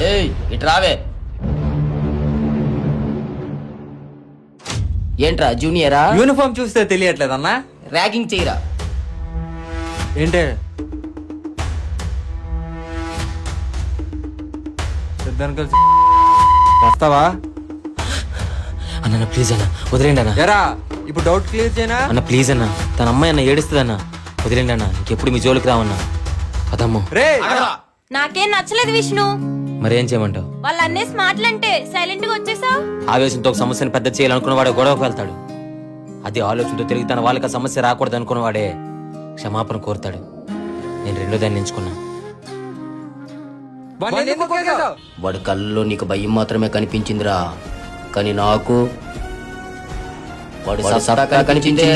ఏయ్ ఇటు రావే. ఏంట్రా జూనియరా? యూనిఫామ్ చూస్తే తెలియట్లేదన్నా. ర్యాగింగ్ చేయరా. ఏంటే ఇద్దరు కలిసి వస్తావా? అన్న ప్లీజ్ అన్న వదిలేండి అన్న. ఎరా ఇప్పుడు డౌట్ క్లియర్ చేయనా? అన్న ప్లీజ్ అన్న, తన అమ్మాయి అన్న ఏడుస్తుంది అన్న, వదిలేండి అన్న. ఇంకెప్పుడు మీ జోలికి రావన్నా. అదమ్మో రే నాకేం నచ్చలేదు విష్ణు. మరేం చేయమంటావు? వాళ్ళు అన్నేసి మాటలంటే సైలెంట్ గా వచ్చేసావు. ఆవేశంతో ఒక సమస్యను పెద్ద చేయాలనుకున్న వాడే గొడవకు వెళ్తాడు. అదే ఆలోచనతో తిరిగి తన వాళ్ళకి ఆ సమస్య రాకూడదు అనుకున్న వాడే క్షమాపణ కోరుతాడు. నేను రెండో దాన్ని ఎంచుకున్నా. వాడి కళ్ళలో నీకు భయం మాత్రమే కనిపించిందిరా, కానీ నాకు వాడు సత్తా కనిపించిందే.